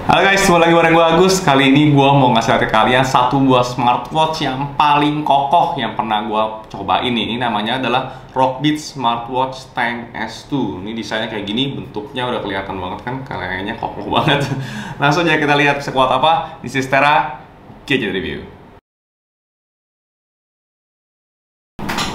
Halo guys, kembali lagi bareng gue Agus. Kali ini gue mau ngasih lihat ke kalian satu buah smartwatch yang paling kokoh yang pernah gue cobain. Ini namanya adalah Rockbit Smartwatch Tank S2. Ini desainnya kayak gini, bentuknya udah kelihatan banget kan, kayaknya kokoh banget. Langsung aja kita lihat sekuat apa di Sistera Gadget Review.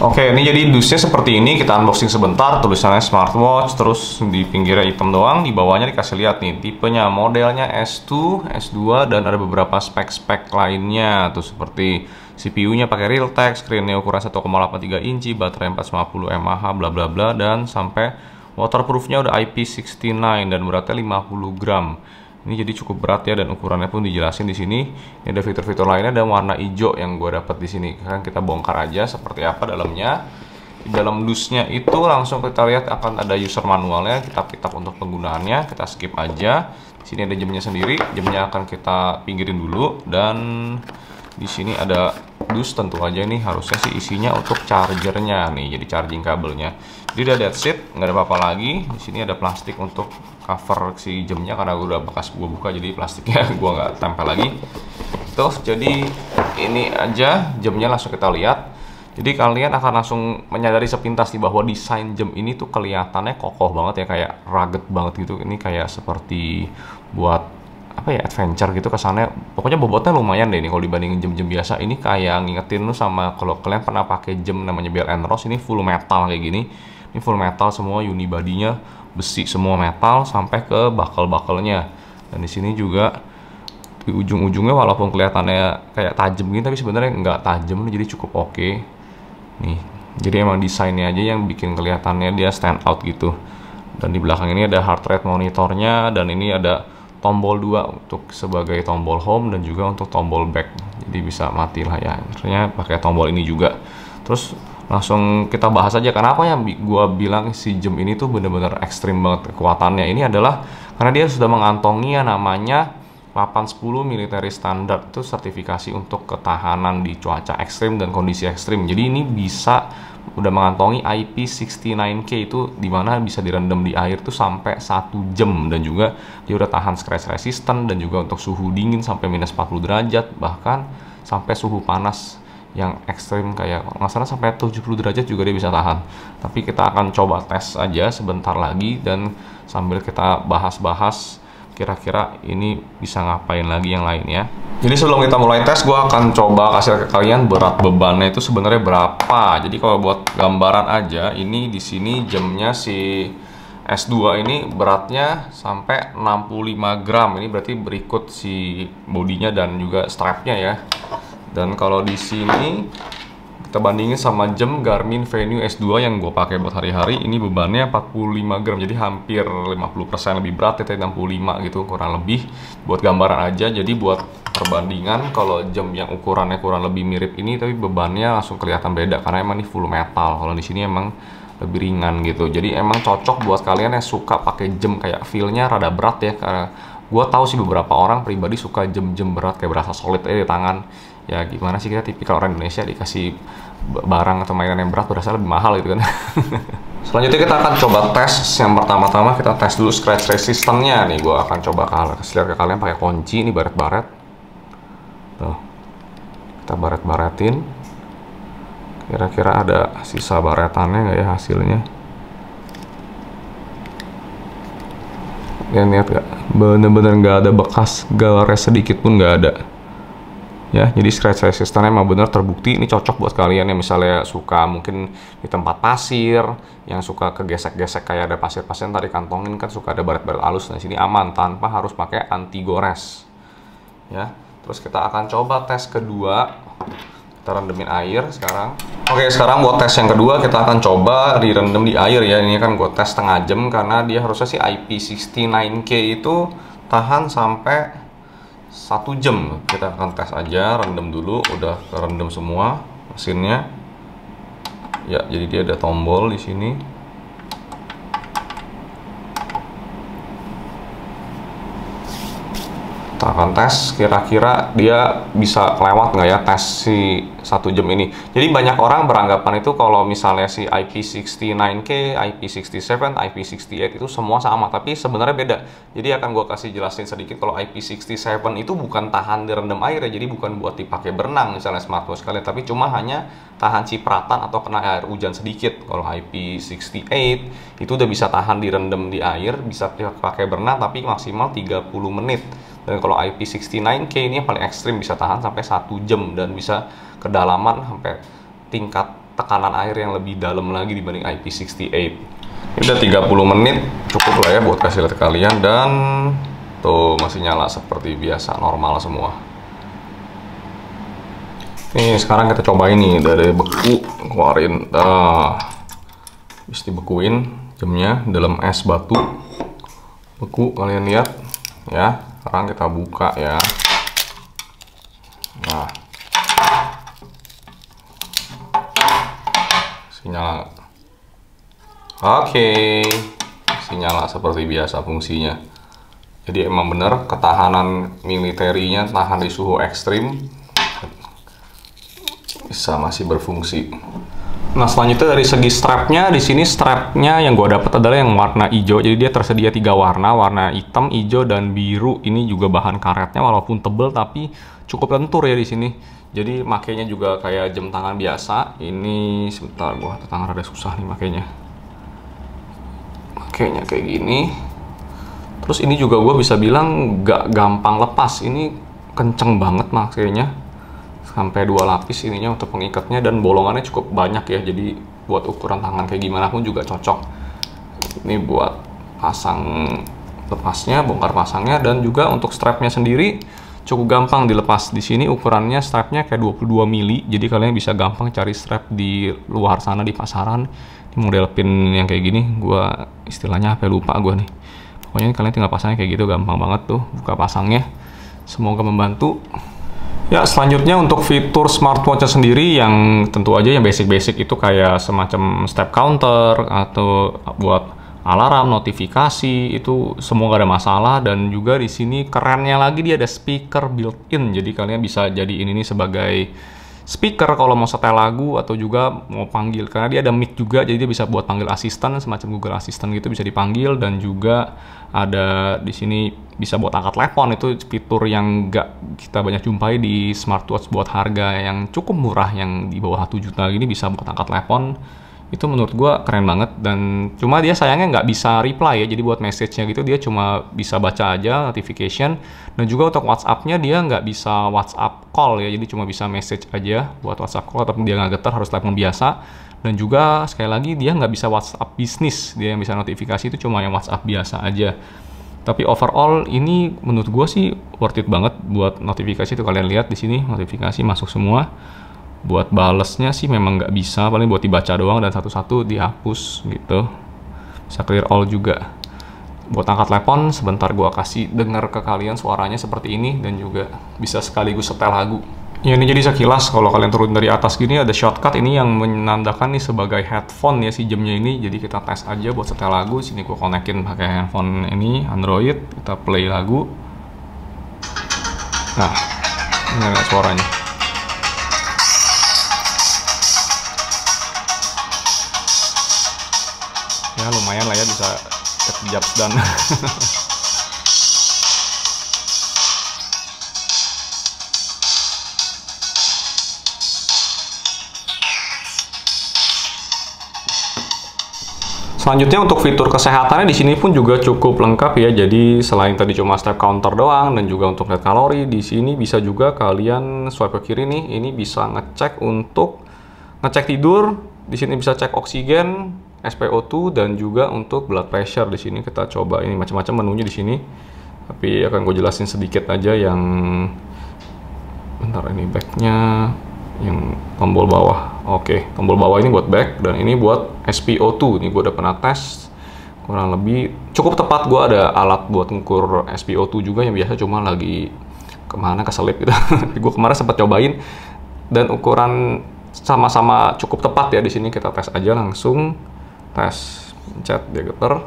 Oke, ini jadi dusnya seperti ini. Kita unboxing sebentar. Tulisannya smartwatch, terus di pinggirnya hitam doang. Di bawahnya dikasih lihat nih, tipenya, modelnya S2, S2, dan ada beberapa spek-spek lainnya. Tuh seperti CPU-nya pakai Realtek, screen-nya ukuran 1,83 inci, baterai 450 mAh, bla bla bla, dan sampai waterproof-nya udah IP69 dan beratnya 50 gram. Ini jadi cukup berat ya, dan ukurannya pun dijelasin di sini. Ini ada fitur-fitur lainnya, dan warna hijau yang gue dapat di sini. Sekarang kita bongkar aja seperti apa dalamnya. Di dalam dusnya itu langsung kita lihat akan ada user manualnya. Kita pitak untuk penggunaannya, kita skip aja. Di sini ada jamnya sendiri. Jamnya akan kita pinggirin dulu, dan di sini ada dus. Tentu aja ini harusnya sih isinya untuk chargernya nih, jadi charging kabelnya. Jadi udah that's it, nggak ada apa-apa lagi. Di sini ada plastik untuk cover si jamnya karena udah bekas gua buka, jadi plastiknya gua nggak tempel lagi. Tuh, jadi ini aja jamnya, langsung kita lihat. Jadi kalian akan langsung menyadari sepintas nih bahwa desain jam ini tuh kelihatannya kokoh banget ya, kayak rugged banget gitu. Ini kayak seperti buat apa ya, adventure gitu kesannya. Pokoknya bobotnya lumayan deh ini kalau dibandingin jam-jam biasa. Ini kayak ngingetin lu sama kalau kalian pernah pakai jam namanya Bell & Ross. Ini full metal kayak gini. Ini full metal semua, unibody-nya besi semua metal sampai ke bakel-bakelnya. Dan di sini juga di ujung-ujungnya walaupun kelihatannya kayak tajam gini, tapi sebenarnya nggak tajam, jadi cukup oke. Nih, jadi emang desainnya aja yang bikin kelihatannya dia stand out gitu. Dan di belakang ini ada heart rate monitornya, dan ini ada tombol 2 untuk sebagai tombol home dan juga untuk tombol back. Jadi bisa mati lah ya. Ternyata pakai tombol ini juga. Terus langsung kita bahas aja kenapa ya gua bilang si jam ini tuh bener-bener ekstrim banget kekuatannya. Ini adalah karena dia sudah mengantongi yang namanya 810 military standard, itu sertifikasi untuk ketahanan di cuaca ekstrim dan kondisi ekstrim. Jadi ini bisa udah mengantongi IP69K, itu dimana bisa direndam di air tuh sampai 1 jam, dan juga dia udah tahan scratch resistant, dan juga untuk suhu dingin sampai minus 40 derajat, bahkan sampai suhu panas yang ekstrim kayak nggak salah sampai 70 derajat juga dia bisa tahan. Tapi kita akan coba tes aja sebentar lagi, dan sambil kita bahas-bahas kira-kira ini bisa ngapain lagi yang lainnya. Jadi sebelum kita mulai tes, gue akan coba kasih ke kalian berat bebannya itu sebenarnya berapa. Jadi kalau buat gambaran aja, ini di sini jamnya si S2 ini beratnya sampai 65 gram. Ini berarti berikut si bodinya dan juga strapnya ya. Dan kalau di sini kita bandingin sama jam Garmin Venue S2 yang gue pakai buat hari-hari, ini bebannya 45 gram, jadi hampir 50% lebih berat ya, 65 gitu kurang lebih. Buat gambaran aja, jadi buat perbandingan kalau jam yang ukurannya kurang lebih mirip ini, tapi bebannya langsung kelihatan beda karena emang ini full metal. Kalau di sini emang lebih ringan gitu. Jadi emang cocok buat kalian yang suka pakai jam kayak feel-nya rada berat ya, karena gue tahu sih beberapa orang pribadi suka jam-jam berat kayak berasa solid di tangan. Ya gimana sih, kita tipikal orang Indonesia dikasih barang atau mainan yang berat berasa lebih mahal gitu kan. Selanjutnya kita akan coba tes. Yang pertama-tama kita tes dulu scratch resistance-nya nih. Gue akan coba kasih lihat ke kalian pakai kunci ini, baret-baret. Tuh, kita baret-baretin. Kira-kira ada sisa baretannya nggak ya hasilnya? Kalian lihat gak? Bener-bener nggak ada bekas gores sedikit pun nggak ada. Ya, jadi scratch resistant emang bener terbukti. Ini cocok buat kalian yang misalnya suka mungkin di tempat pasir, yang suka kegesek-gesek kayak ada pasir-pasir tadi kantongin kan, suka ada baret-baret halus. Nah, sini aman tanpa harus pakai anti gores. Ya, terus kita akan coba tes kedua. Kita rendemin air sekarang. Oke, sekarang buat tes yang kedua kita akan coba direndam di air ya. Ini kan gue tes setengah jam karena dia harusnya sih IP69K itu tahan sampai 1 jam. Kita akan tes aja, rendam dulu. Udah kerendam semua mesinnya. Ya, jadi dia ada tombol di sini. Kita akan tes kira-kira dia bisa lewat nggak ya tes si 1 jam ini. Jadi banyak orang beranggapan itu kalau misalnya si IP69K, IP67, IP68 itu semua sama, tapi sebenarnya beda. Jadi akan gue kasih jelasin sedikit kalau IP67 itu bukan tahan direndam air ya, jadi bukan buat dipakai berenang misalnya smartwatch kalian, tapi cuma hanya tahan cipratan atau kena air hujan sedikit. Kalau IP68 itu udah bisa tahan direndam di air, bisa dipakai berenang tapi maksimal 30 menit. Dan kalau IP69K ini yang paling ekstrim bisa tahan sampai 1 jam dan bisa kedalaman sampai tingkat tekanan air yang lebih dalam lagi dibanding IP68. Ini udah 30 menit, cukup lah ya buat kasih lihat ke kalian, dan tuh masih nyala seperti biasa, normal semua. Nih sekarang kita coba ini dari beku, keluarin, habis dibekuin jamnya dalam es batu beku, kalian lihat ya. Sekarang kita buka ya. Nah, sinyal. Oke, sinyal seperti biasa fungsinya. Jadi emang bener ketahanan militerinya, tahan di suhu ekstrim, bisa masih berfungsi. Nah selanjutnya dari segi strapnya, di sini strapnya yang gue dapat adalah yang warna hijau. Jadi dia tersedia 3 warna, warna hitam, hijau, dan biru. Ini juga bahan karetnya walaupun tebel tapi cukup lentur ya di sini. Jadi makainya juga kayak jam tangan biasa. Ini sebentar, gue tangan rada susah nih makainya. Makainya kayak gini. Terus ini juga gue bisa bilang gak gampang lepas. Ini kenceng banget makainya. Sampai 2 lapis ininya untuk pengikatnya, dan bolongannya cukup banyak ya, jadi buat ukuran tangan kayak gimana pun juga cocok. Ini buat pasang lepasnya, bongkar pasangnya, dan juga untuk strapnya sendiri cukup gampang dilepas. Di sini ukurannya strapnya kayak 22 mili, jadi kalian bisa gampang cari strap di luar sana di pasaran. Ini model pin yang kayak gini, gua istilahnya apa lupa gua nih. Pokoknya kalian tinggal pasangnya kayak gitu, gampang banget tuh buka pasangnya. Semoga membantu. Ya, selanjutnya untuk fitur smartwatch sendiri yang tentu aja yang basic-basic itu kayak semacam step counter atau buat alarm, notifikasi, itu semua gak ada masalah. Dan juga di sini kerennya lagi dia ada speaker built-in. Jadi kalian bisa jadiin ini sebagai speaker kalau mau setel lagu atau juga mau panggil, karena dia ada mic juga, jadi dia bisa buat panggil asisten semacam Google Assistant gitu, bisa dipanggil. Dan juga ada di sini bisa buat angkat telepon. Itu fitur yang nggak kita banyak jumpai di smartwatch buat harga yang cukup murah, yang di bawah 1 juta gini bisa buat angkat telepon. Itu menurut gua keren banget. Dan cuma dia sayangnya nggak bisa reply ya, jadi buat message-nya gitu dia cuma bisa baca aja notification. Dan juga untuk WhatsApp-nya dia nggak bisa WhatsApp call ya, jadi cuma bisa message aja buat WhatsApp call, tapi dia nggak getar, harus telepon biasa. Dan juga sekali lagi dia nggak bisa WhatsApp bisnis, dia yang bisa notifikasi itu cuma yang WhatsApp biasa aja. Tapi overall ini menurut gue sih worth it banget buat notifikasi. Itu kalian lihat di sini notifikasi masuk semua. Buat balesnya sih memang nggak bisa, paling buat dibaca doang dan satu-satu dihapus gitu. Bisa clear all juga. Buat angkat telepon sebentar gua kasih dengar ke kalian suaranya seperti ini, dan juga bisa sekaligus setel lagu. Ya ini jadi sekilas kalau kalian turun dari atas gini ada shortcut ini yang menandakan nih sebagai headphone ya si jamnya ini. Jadi kita tes aja buat setel lagu. Sini gua konekin pakai handphone ini Android, kita play lagu. Nah, ini ada suaranya. Ya lumayan lah ya, bisa get jobs done. Selanjutnya untuk fitur kesehatannya di sini pun juga cukup lengkap ya. Jadi selain tadi cuma step counter doang dan juga untuk lihat kalori, di sini bisa juga kalian swipe ke kiri nih. Ini bisa ngecek untuk ngecek tidur. Di sini bisa cek oksigen, SpO2, dan juga untuk blood pressure. Di sini kita coba, ini macam-macam menunya di sini. Tapi akan gue jelasin sedikit aja yang bentar, ini backnya yang tombol bawah. Oke, tombol bawah ini buat back, dan ini buat SpO2. Ini gue udah pernah tes, kurang lebih cukup tepat. Gue ada alat buat ngukur SpO2 juga yang biasa cuma lagi kemana keselip gitu. Gue kemarin sempat cobain dan ukuran sama-sama cukup tepat ya. Di sini kita tes aja langsung, tes pencet dia getar.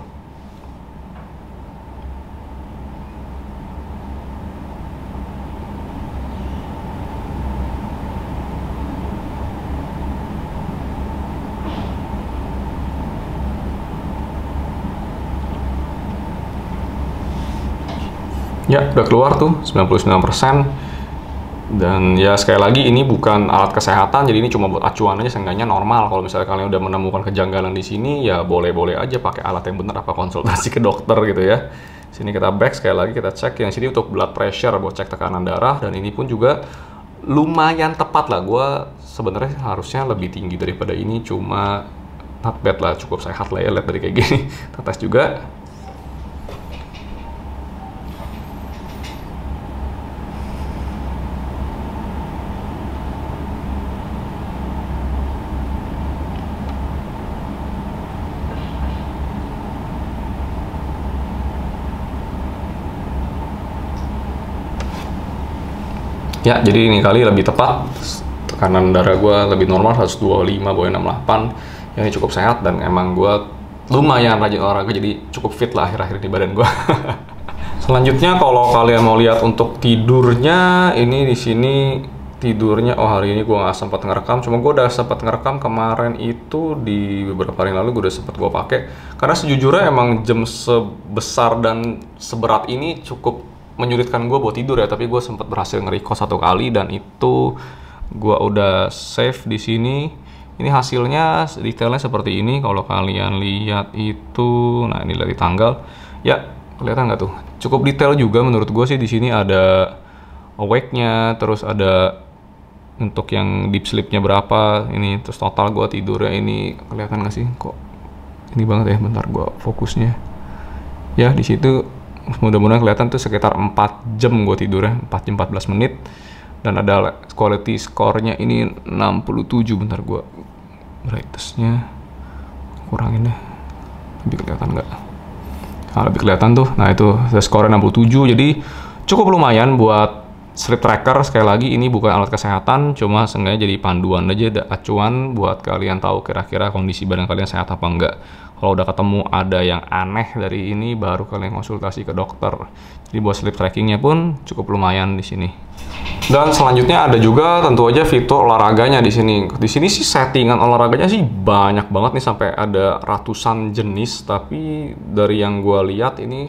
Ya, udah keluar tuh 99%. Dan ya sekali lagi ini bukan alat kesehatan, jadi ini cuma buat acuan aja, seenggaknya normal. Kalau misalnya kalian udah menemukan kejanggalan di sini, ya boleh-boleh aja pakai alat yang benar, apa konsultasi ke dokter gitu ya. Sini kita back, sekali lagi kita cek. Yang sini untuk blood pressure, buat cek tekanan darah, dan ini pun juga lumayan tepat lah. Gue sebenarnya harusnya lebih tinggi daripada ini, cuma not bad lah, cukup sehat lah ya, lihat dari kayak gini. Kita tes juga. Ya, jadi ini kali lebih tepat. Tekanan darah gue lebih normal, 125, boleh 68. Ya, ini cukup sehat, dan emang gue lumayan rajin olahraga, jadi cukup fit lah akhir-akhir di badan gue. Selanjutnya, kalau kalian mau lihat untuk tidurnya, ini di sini tidurnya. Oh, hari ini gue nggak sempat ngerekam, cuma gue udah sempat ngerekam kemarin itu, di beberapa hari lalu gue udah sempat gue pakai. Karena sejujurnya emang jam sebesar dan seberat ini cukup menyulitkan gue buat tidur ya, tapi gue sempat berhasil nge-record 1 kali, dan itu gue udah save di sini. Ini hasilnya detailnya seperti ini. Kalau kalian lihat itu, nah ini dari tanggal, ya kelihatan nggak tuh? Cukup detail juga menurut gue sih. Di sini ada awake-nya, terus ada untuk yang deep sleep-nya berapa, ini terus total gue tidurnya ini kelihatan nggak sih? Kok ini banget ya? Bentar gue fokusnya. Ya di situ. Mudah-mudahan kelihatan tuh sekitar 4 jam gue tidurnya, 4 jam 14 menit. Dan ada quality score-nya ini 67. Bentar gue brightness-nya kurangin deh, lebih kelihatan nggak? Nah, lebih kelihatan tuh. Nah itu score-nya 67, jadi cukup lumayan buat sleep tracker. Sekali lagi ini bukan alat kesehatan, cuma seenggaknya jadi panduan aja, ada acuan buat kalian tahu kira-kira kondisi badan kalian sehat apa enggak. Kalau udah ketemu ada yang aneh dari ini, baru kalian konsultasi ke dokter. Jadi buat sleep trackingnya pun cukup lumayan di sini. Dan selanjutnya ada juga tentu aja fitur olahraganya di sini. Di sini sih settingan olahraganya sih banyak banget nih, sampai ada ratusan jenis. Tapi dari yang gue lihat ini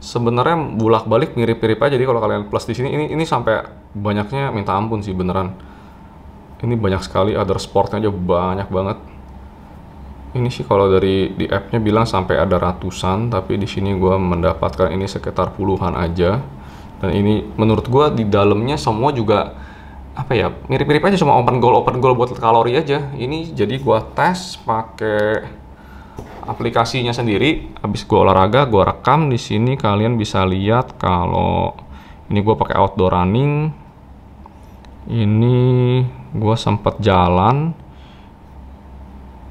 sebenarnya bolak-balik mirip-mirip aja. Jadi kalau kalian plus di sini, ini sampai banyaknya minta ampun sih beneran. Ini banyak sekali, other sportnya aja banyak banget. Ini sih kalau dari di app-nya bilang sampai ada ratusan, tapi di sini gue mendapatkan ini sekitar puluhan aja. Dan ini menurut gue di dalamnya semua juga apa ya, mirip-mirip aja, cuma open goal buat kalori aja. Ini jadi gue tes pakai aplikasinya sendiri. Habis gue olahraga, gue rekam di sini. Kalian bisa lihat kalau ini gue pakai outdoor running. Ini gue sempat jalan.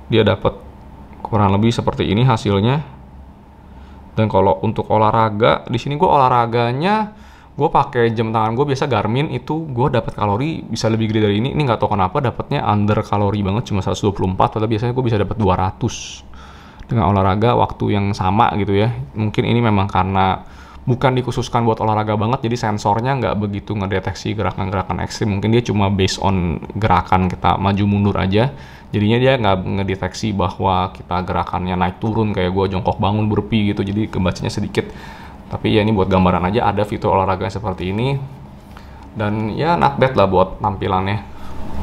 Dia dapat kurang lebih seperti ini hasilnya. Dan kalau untuk olahraga, di sini gue olahraganya gue pakai jam tangan gue biasa Garmin, itu gue dapat kalori bisa lebih gede dari ini. Ini nggak tahu kenapa dapatnya under kalori banget, cuma 124, padahal biasanya gue bisa dapat 200 dengan olahraga waktu yang sama gitu ya. Mungkin ini memang karena bukan dikhususkan buat olahraga banget, jadi sensornya nggak begitu ngedeteksi gerakan-gerakan ekstrim. Mungkin dia cuma based on gerakan kita maju mundur aja, jadinya dia nggak ngedeteksi bahwa kita gerakannya naik turun kayak gue jongkok bangun burpee gitu, jadi kebacanya sedikit. Tapi ya ini buat gambaran aja, ada fitur olahraga seperti ini. Dan ya not bad lah buat tampilannya.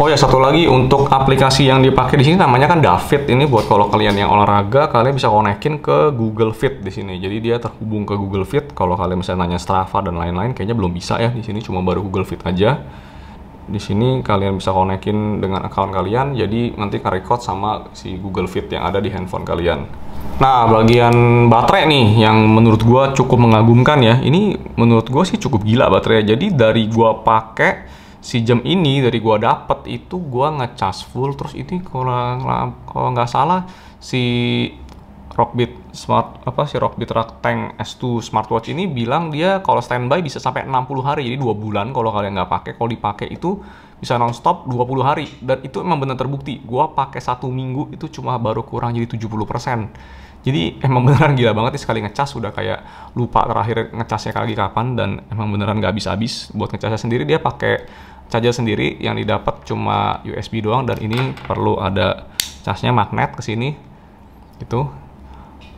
Oh ya, satu lagi untuk aplikasi yang dipakai di sini namanya kan Dafit. Ini buat kalau kalian yang olahraga, kalian bisa konekin ke Google Fit di sini. Jadi dia terhubung ke Google Fit. Kalau kalian misalnya nanya Strava dan lain-lain, kayaknya belum bisa ya di sini, cuma baru Google Fit aja. Di sini kalian bisa konekin dengan account kalian, jadi nanti record sama si Google Fit yang ada di handphone kalian. Nah, bagian baterai nih yang menurut gua cukup mengagumkan ya. Ini menurut gua sih cukup gila baterainya. Jadi dari gua pakai si jam ini, dari gua dapet itu gua ngecas full. Terus ini kalau nggak salah si Rockbit Rockbit Rakuten S2 smartwatch ini bilang dia kalau standby bisa sampai 60 hari, jadi 2 bulan kalau kalian nggak pakai. Kalau dipakai itu bisa nonstop 20 hari, dan itu emang benar terbukti. Gua pakai 1 minggu itu cuma baru kurang jadi 70%. Jadi emang beneran gila banget nih, sekali ngecas udah kayak lupa terakhir ngecasnya lagi kapan, dan emang beneran nggak habis-habis. Buat ngecasnya sendiri dia pakai charger sendiri, yang didapat cuma USB doang, dan ini perlu ada casnya magnet ke sini gitu.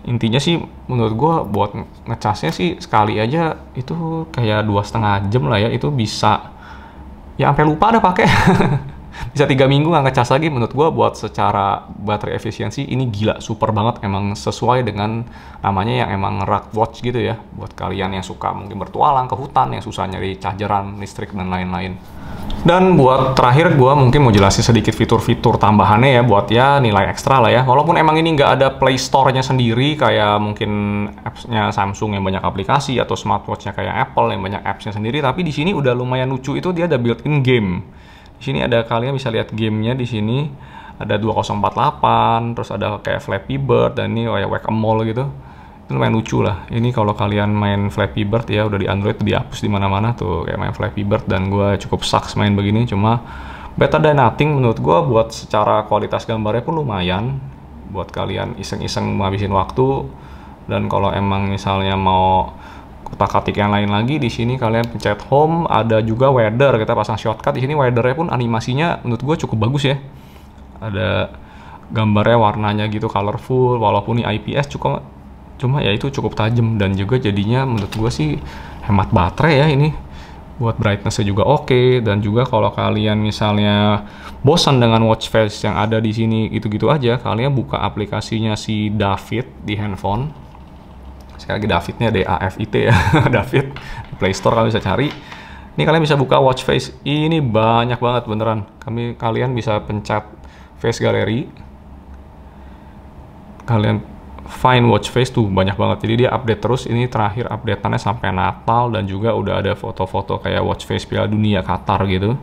Intinya sih menurut gue buat ngecasnya sih sekali aja itu kayak 2,5 jam lah ya, itu bisa ya sampai lupa ada pakai. Bisa 3 minggu nggak ngecas lagi. Menurut gue buat secara baterai efisiensi ini gila, super banget, emang sesuai dengan namanya yang emang rugged watch gitu ya, buat kalian yang suka mungkin bertualang ke hutan, yang susah nyari chargeran listrik dan lain-lain. Dan buat terakhir gue mungkin mau jelasin sedikit fitur-fitur tambahannya ya, buat ya nilai ekstra lah ya. Walaupun emang ini nggak ada Play Store-nya sendiri kayak mungkin apps-nya Samsung yang banyak aplikasi atau smartwatch-nya kayak Apple yang banyak apps-nya sendiri, tapi di sini udah lumayan lucu, itu dia ada built-in game. Di sini ada, kalian bisa lihat gamenya di sini ada 2048, terus ada kayak Flappy Bird, dan ini kayak Whack-A-Mole gitu. Itu lumayan lucu lah. Ini kalau kalian main Flappy Bird ya, udah di Android dihapus di mana-mana tuh kayak main Flappy Bird, dan gue cukup sucks main begini. Cuma better than nothing menurut gue, buat secara kualitas gambarnya pun lumayan buat kalian iseng-iseng menghabisin waktu. Dan kalau emang misalnya mau kotak-katik yang lain lagi, di sini kalian pencet home, ada juga weather, kita pasang shortcut di sini. Weathernya pun animasinya menurut gue cukup bagus ya. Ada gambarnya, warnanya gitu colorful, walaupun ini IPS cuma ya itu cukup tajam, dan juga jadinya menurut gue sih hemat baterai ya ini. Buat brightness-nya juga oke, dan juga kalau kalian misalnya bosan dengan watch face yang ada di sini gitu-gitu aja, kalian buka aplikasinya si David di handphone. Sekali lagi Davidnya DAVIT ya, David, Play Store kalian bisa cari. Ini kalian bisa buka watch face, ini banyak banget beneran. Kalian bisa pencet face gallery, kalian find watch face tuh banyak banget. Jadi dia update terus. Ini terakhir updateannya sampai Natal, dan juga udah ada foto-foto kayak watch face Piala Dunia Qatar gitu.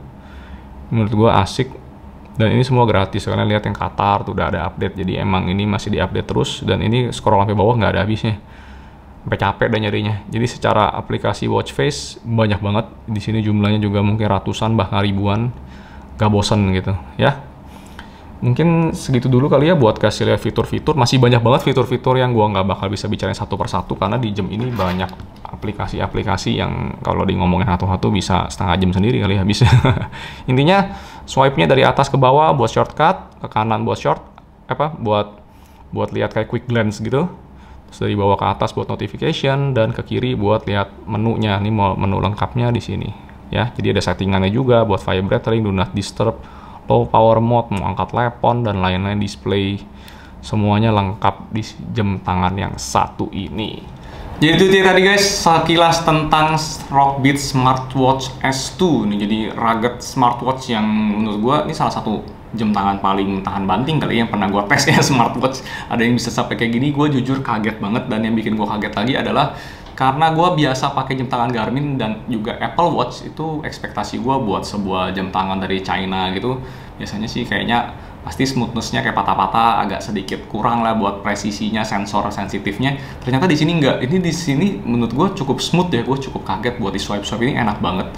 Menurut gua asik, dan ini semua gratis. Kalian lihat yang Qatar tuh udah ada update. Jadi emang ini masih diupdate terus, dan ini scroll sampai bawah nggak ada habisnya. Sampai capek dan nyarinya. Jadi secara aplikasi watch face banyak banget. Di sini jumlahnya juga mungkin ratusan bahkan ribuan. Gak bosen gitu ya. Mungkin segitu dulu kali ya buat kasih lihat fitur-fitur. Masih banyak banget fitur-fitur yang gua nggak bakal bisa bicarain satu persatu, karena di jam ini banyak aplikasi-aplikasi yang kalau di ngomongin satu-satu bisa setengah jam sendiri kali habis. Intinya swipe-nya dari atas ke bawah buat shortcut, ke kanan buat buat lihat kayak quick glance gitu. Terus dari bawah ke atas buat notification, dan ke kiri buat lihat menunya. Ini menu lengkapnya di sini ya. Jadi ada settingannya juga buat vibrating, do not disturb, low power mode, mau angkat telepon, dan lain-lain, display. Semuanya lengkap di jam tangan yang satu ini. Jadi itu dia tadi guys, sekilas tentang Rockbit Smartwatch S2. Ini jadi rugged smartwatch yang menurut gue ini salah satu jam tangan paling tahan banting kali yang pernah gue tes ya, smartwatch. Ada yang bisa sampai kayak gini, gue jujur kaget banget. Dan yang bikin gue kaget lagi adalah karena gue biasa pakai jam tangan Garmin dan juga Apple Watch, itu ekspektasi gue buat sebuah jam tangan dari China gitu, biasanya sih kayaknya pasti smoothness-nya kayak patah-patah, agak sedikit kurang lah buat presisinya, sensor sensitifnya. Ternyata di sini enggak. Ini di sini menurut gue cukup smooth ya, gue cukup kaget buat di swipe-swipe ini enak banget.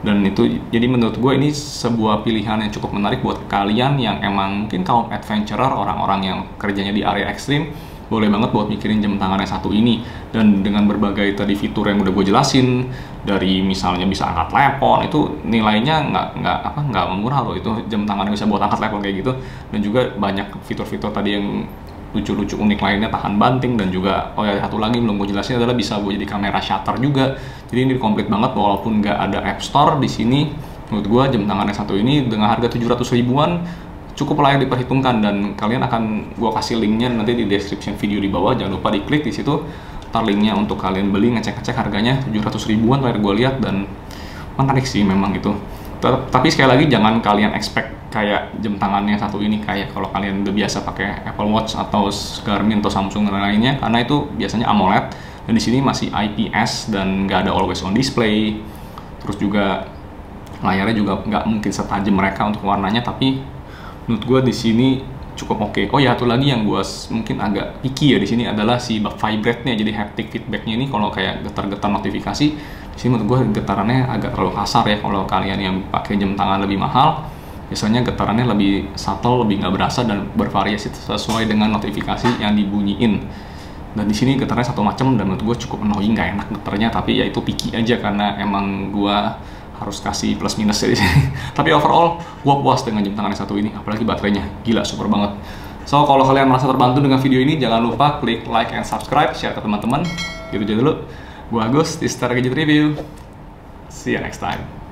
Dan itu jadi menurut gue ini sebuah pilihan yang cukup menarik buat kalian yang emang mungkin kaum adventurer, orang-orang yang kerjanya di area ekstrim. Boleh banget buat mikirin jam tangan yang satu ini. Dan dengan berbagai tadi fitur yang udah gue jelasin, dari misalnya bisa angkat telepon, itu nilainya nggak murah loh. Itu jam tangan yang bisa buat angkat telepon kayak gitu. Dan juga banyak fitur-fitur tadi yang lucu-lucu unik lainnya, tahan banting, dan juga oh ya satu lagi belum gue jelasin adalah bisa buat jadi kamera shutter juga. Jadi ini komplit banget walaupun nggak ada App Store di sini. Menurut gue jam tangan yang satu ini dengan harga 700 ribuan cukup layak diperhitungkan, dan kalian akan gua kasih linknya nanti di description video di bawah. Jangan lupa diklik di situ, ntar linknya untuk kalian beli, ngecek-ngecek harganya 700 ribuan terakhir gua lihat, dan menarik sih memang itu. Tapi sekali lagi jangan kalian expect kayak jam tangannya satu ini kayak kalau kalian udah biasa pakai Apple Watch atau Garmin atau Samsung dan lainnya, karena itu biasanya AMOLED, dan di sini masih IPS dan nggak ada always on display. Terus juga layarnya juga nggak mungkin setajam mereka untuk warnanya, tapi menurut gue di sini cukup oke. Oh ya, satu lagi yang gue mungkin agak picky ya di sini adalah si vibrate-nya. Jadi haptic feedback-nya ini kalau kayak getar-getar notifikasi, di sini menurut gue getarannya agak terlalu kasar ya. Kalau kalian yang pakai jam tangan lebih mahal, biasanya getarannya lebih subtle, lebih nggak berasa, dan bervariasi sesuai dengan notifikasi yang dibunyiin. Dan di sini getarnya satu macam, dan menurut gue cukup annoying, nggak enak getarnya. Tapi ya itu picky aja karena emang gue harus kasih plus minus ya di sini. Tapi overall gue puas dengan jam tangan yang satu ini, apalagi baterainya gila super banget. So, kalau kalian merasa terbantu dengan video ini, jangan lupa klik like and subscribe, share ke teman-teman. Gitu aja dulu. Gua Agus di Star Gadget Review. See you next time.